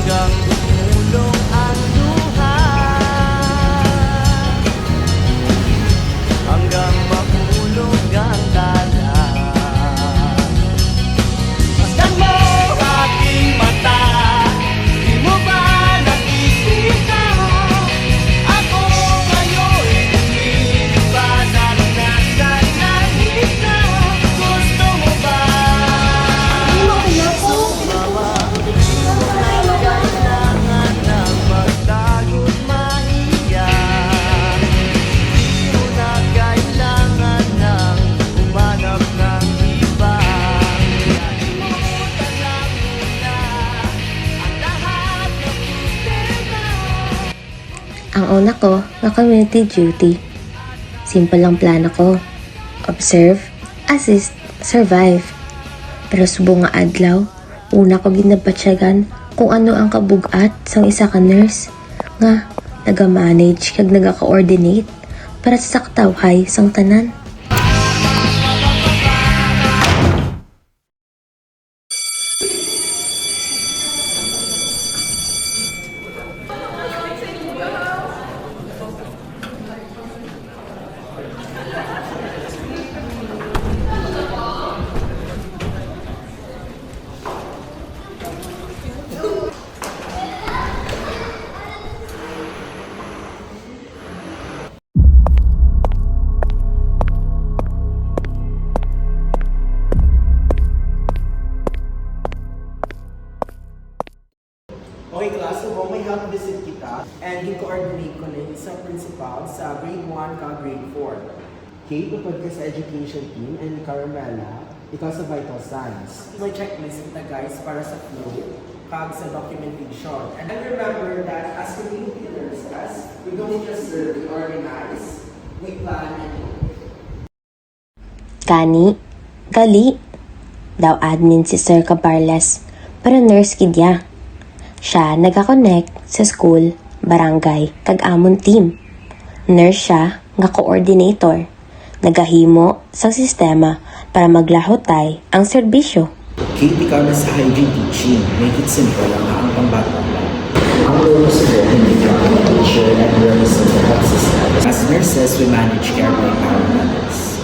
hanggang umulong ang luha, hanggang mahulog ang dala. Masdan mo aking mata, di mo ba nakikita? Ako ngayon'y lumilipad at nasa langit na. Gusto mo ba sumawa? Kailangan na magtago't maiyak. Di mo na kailangan ng humanap ng iba. Kalimutan lang muna ang lahat ng problema. Ang una ko na community duty. Simple lang plano ko. Observe, assist, survive. Pero subong nga adlaw, una ko ginabatsyagan kung ano ang kabugat sang isa ka nurse nga naga-manage kag naga-coordinate para sa saktawhay sang tanan. Okay, class, so may help visit kita and i-coordinate ko na sa principal sa grade 1 ka grade 4. Kate, tupad ka sa education team and Carmela, ikaw sa vital signs. May checklist kita guys para sa flow, kag sa documentation. And then remember that as community nurses, we don't just serve, we organize, we plan, and Kani, gali, daw admin si Sir Cabarles, pero nurse kidya. Siya nag-connect sa school, barangay, kag amon team. Nurse siya nga coordinator. Nagahimo sa sistema para maglahotay ang serbisyo. Kate, ikaw na sa hygiene teaching. Make it simple lang ang pambata lang. Ang role sa hindi ka ang teacher and learners of the health system. As nurses, we manage care by paramedics.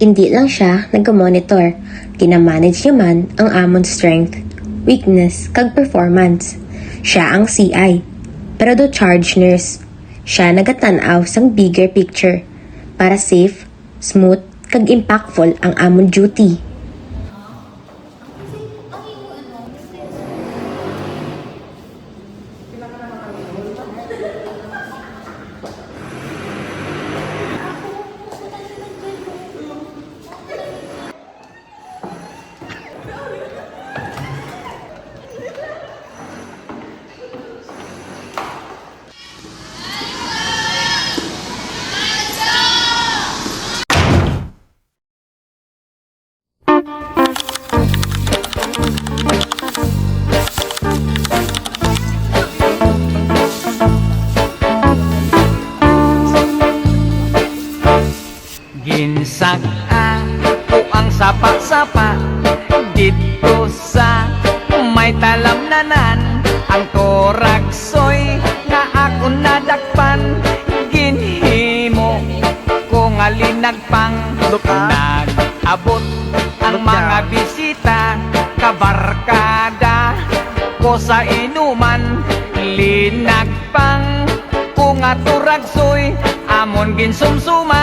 Hindi lang siya nag-monitor, kinamanage niya man ang amon strength, weakness, kag performance. Siya ang CI, pero do charge nurse. Siya nagatanaw sang bigger picture para safe, smooth, kag impactful ang amon duty. Ginsag-a ko ang sapa-sapa dito sa may talamnanan. Ang toraksoy nga ako nadakpan, ginhimo ko nga linagpang. Nag-abot ang mga bisita, kabarkada ko sa inuman. Linagpang ko nga turagsoy, amon ginsumsuman.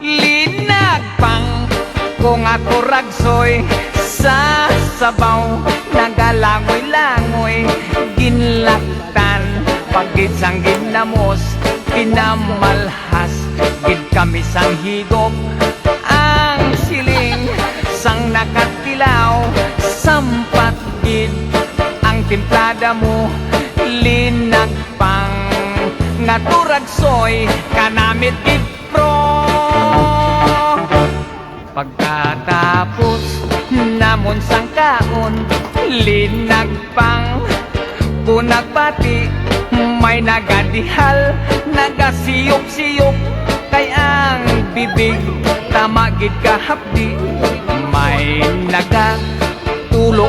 Linagpang ko nga turagsoy, sa sabaw nagalangoy-langoy. Ginlaktan pagit sang ginamos, pinamalhas gid kami sang higop. Ang siling sang nakatilaw, sampat gid ang timplada mo. Linagpang nga turagsoy, kanamit gid pro. Pagkatapos namon sang kaon, linagpang kunagpati, may nagadihal, nagasiyop-siyop, kay ang bibig tamagid kahapdi. May nagatulog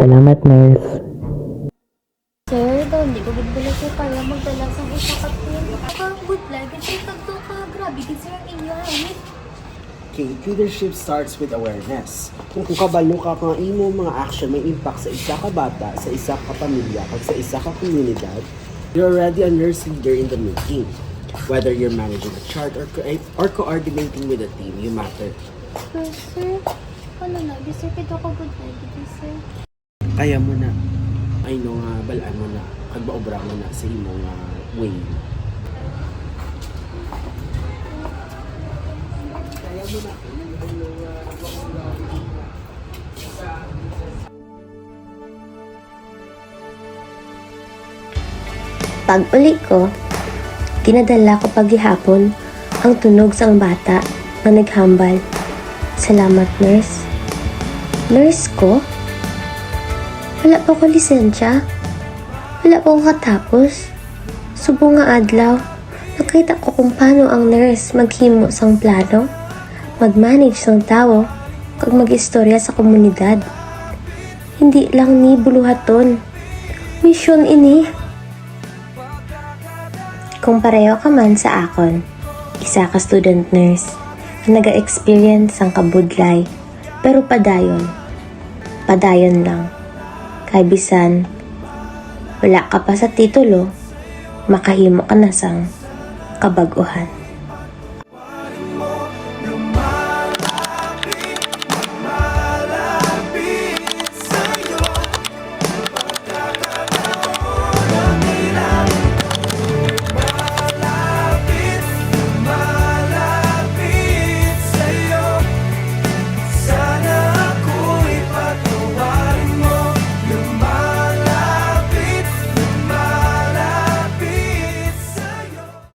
Salamat, nurse. Sir, daw hindi ko gudbala sir kaya magdala sa isa ka pin. Ang good life, kasi tagto ka, grabe, kasi ang inyo hamit. Okay, leadership starts with awareness. Kung kabalo ka kung imo mga action may impact sa isa ka bata, sa isa ka pamilya, kag sa isa ka komunidad, you're already a nurse leader in the making. Whether you're managing a chart or coordinating with a team, you matter. Pero sir, ano na, di sir, kito ka good life, di sir. Kaya mo na. I know nga, balaan mo na. Kag maobra mo na sa imong way. Kaya mo na. Pag uli ko, ginadala ko paghihapon ang tunog sang bata na naghambal. Salamat, nurse. Nurse ko? Wala pa ko lisensya. Wala pa ko katapos. Subo nga adlaw, nakita ko kung paano ang nurse maghimo sang plano, mag-manage sang tao, kag mag-istorya sa komunidad. Hindi lang ni buluhaton. Mission ini. Kung pareho ka man sa akon, isa ka student nurse na naga-experience ang kabudlay, pero padayon lang. Kay bisan, wala ka pa sa titulo, makahimo ka na sang kabaguhan.